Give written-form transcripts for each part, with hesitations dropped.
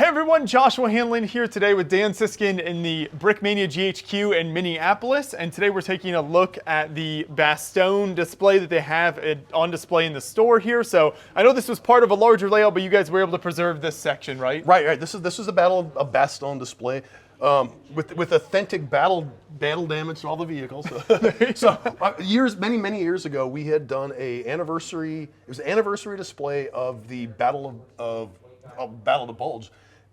everyone, Joshua Hanlon here today with Dan Siskin in the Brickmania GHQ in Minneapolis, and today we're taking a look at the Bastogne display that they have on display in the store here. So I know this was part of a larger layout, but you guys were able to preserve this section, right? Right. This is a Bastogne display with authentic battle damage to all the vehicles. Many years ago, we had done a anniversary. It was an anniversary display of the Battle of the Bulge.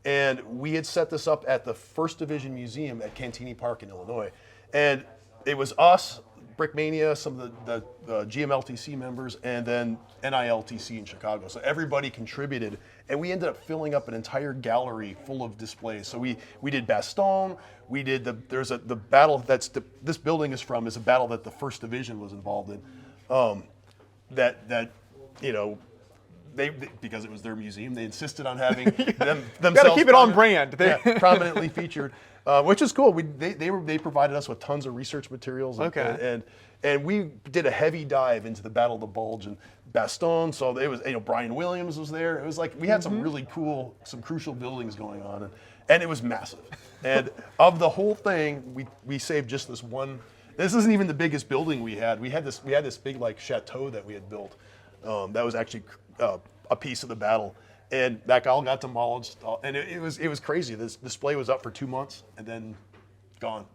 And we had set this up at the 1st Division Museum at Cantini Park in Illinois. And it was us, Brickmania, some of the GMLTC members, and then NILTC in Chicago. So everybody contributed, and we ended up filling up an entire gallery full of displays. So we did Bastogne, we did the battle this building is from is a battle that the 1st Division was involved in. Because it was their museum, they insisted on having themselves. Got to keep it on brand. Prominently featured, which is cool. They provided us with tons of research materials. And we did a heavy dive into the Battle of the Bulge and Bastogne. So it was, Brian Williams was there. It was like we had some really cool, some crucial buildings going on, and it was massive. And of the whole thing, we saved just this one. This isn't even the biggest building we had. We had this big like chateau that we had built. That was actually a piece of the battle, and that all got demolished. And it was crazy. This display was up for 2 months and then gone.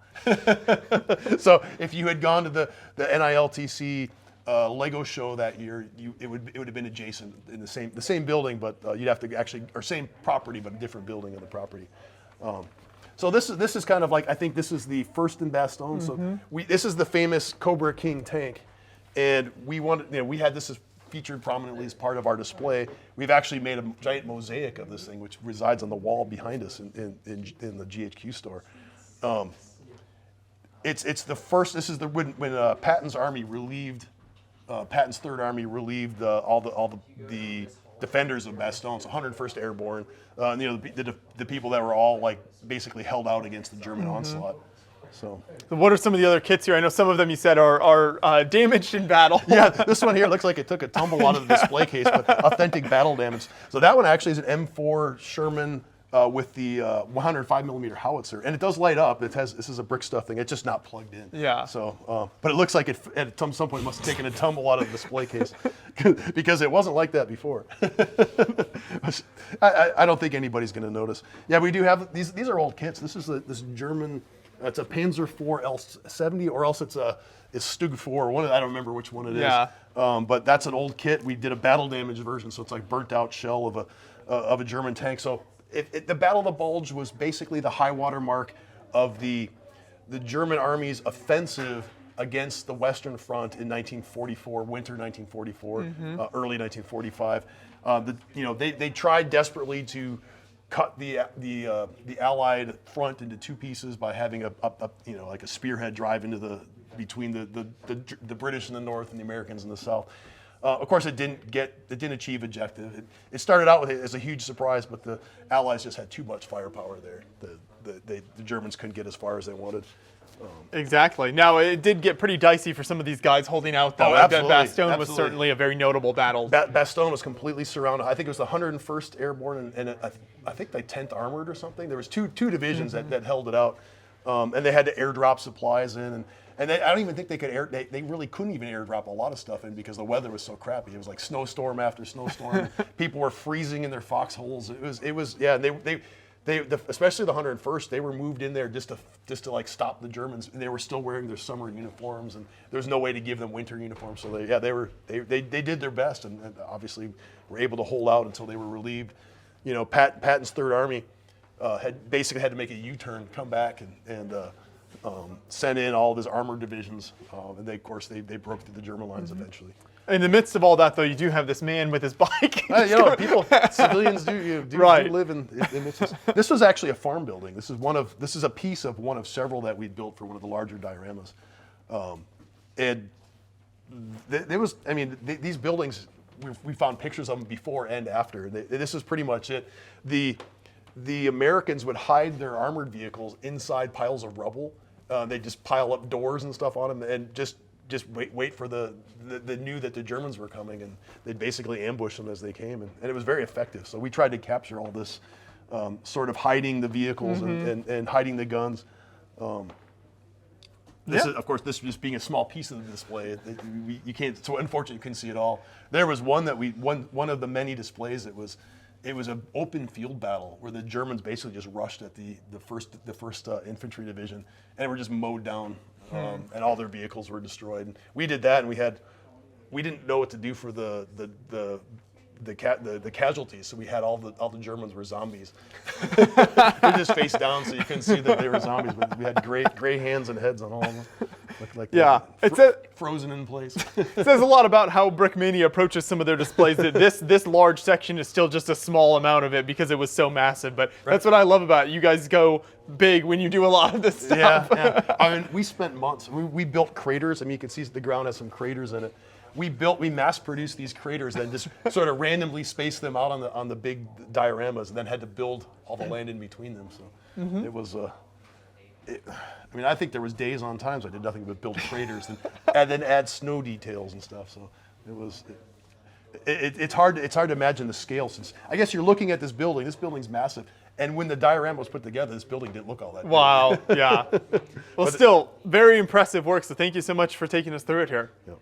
So if you had gone to the NILTC Lego show that year, it would have been adjacent in the same building, but you'd have to actually, or same property but a different building of the property. So this is kind of like, I think this is the first in Bastogne. So this is the famous Cobra King tank, and we had this as featured prominently as part of our display. We've actually made a giant mosaic of this thing, which resides on the wall behind us in the GHQ store. It's the first. This is when Patton's army relieved, Patton's Third Army relieved all the defenders of Bastogne, so 101st Airborne. The people that were all like basically held out against the German onslaught. So what are some of the other kits here? I know some of them you said are damaged in battle. Yeah, this one here looks like it took a tumble out of the display case, but authentic battle damage. So that one actually is an M4 Sherman with the 105 millimeter howitzer, and it does light up. This is a brick stuff thing. It's just not plugged in. Yeah. So, but it looks like it at some point must have taken a tumble out of the display case because it wasn't like that before. I don't think anybody's going to notice. Yeah, we do have these. These are old kits. This is this German. It's a Panzer IV L70, or else it's Stug 4. I don't remember which one it is. Yeah. But that's an old kit. We did a battle damage version, so it's like burnt out shell of a German tank. So the Battle of the Bulge was basically the high water mark of the German army's offensive against the Western Front in 1944, winter 1944, early 1945. They tried desperately to cut the Allied front into two pieces by having like a spearhead drive into between the British in the north and the Americans in the south. Of course, it didn't achieve objective. It started out with it as a huge surprise, but the Allies just had too much firepower there. The Germans couldn't get as far as they wanted. Exactly. Now, it did get pretty dicey for some of these guys holding out, though. Absolutely. Bastogne was certainly a very notable battle. Bastogne was completely surrounded. I think it was the 101st Airborne and I think the 10th Armored or something. There was two divisions that held it out, and they had to airdrop supplies in. And I don't even think they could they really couldn't even airdrop a lot of stuff in because the weather was so crappy. It was like snowstorm after snowstorm. People were freezing in their foxholes. It was yeah. Especially the 101st, they were moved in there just to like stop the Germans, and they were still wearing their summer uniforms, and there was no way to give them winter uniforms. So they did their best, and obviously were able to hold out until they were relieved. Patton's Third Army had to make a U-turn, come back, and send in all of his armored divisions, and they broke through the German lines eventually. In the midst of all that, though, you do have this man with his bike. Civilians do live in this. This was actually a farm building. This is a piece of one of several that we built for one of the larger dioramas. These buildings, we found pictures of them before and after. This is pretty much it. The Americans would hide their armored vehicles inside piles of rubble. They'd just pile up doors and stuff on them and just wait for they knew that the Germans were coming, and they'd basically ambush them as they came, and it was very effective. So we tried to capture all this sort of hiding the vehicles and hiding the guns. This is, of course, this just being a small piece of the display. You can't. So unfortunately, you couldn't see it all. There was one that one of the many displays that was. It was an open field battle where the Germans basically just rushed at the first infantry division and were just mowed down, and all their vehicles were destroyed. And we did that, and we didn't know what to do for the casualties, so we had all the Germans were zombies. They're just face down, so you couldn't see that they were zombies. But we had gray hands and heads on all of them. Looked like frozen in place. It says a lot about how Brickmania approaches some of their displays. That this large section is still just a small amount of it because it was so massive. But that's what I love about it. You guys go big when you do a lot of this stuff. Yeah. I mean, we spent months. We built craters. I mean, you can see the ground has some craters in it. We mass-produced these craters, then just sort of randomly spaced them out on the big dioramas, and then had to build all the land in between them. So it was. I mean, I think there was days on times I did nothing but build craters and then add snow details and stuff. So it was. It's hard to imagine the scale, since I guess you're looking at this building. This building's massive, and when the diorama was put together, this building didn't look all that. Wow. Yeah. Well, still very impressive work. So thank you so much for taking us through it here. Yeah.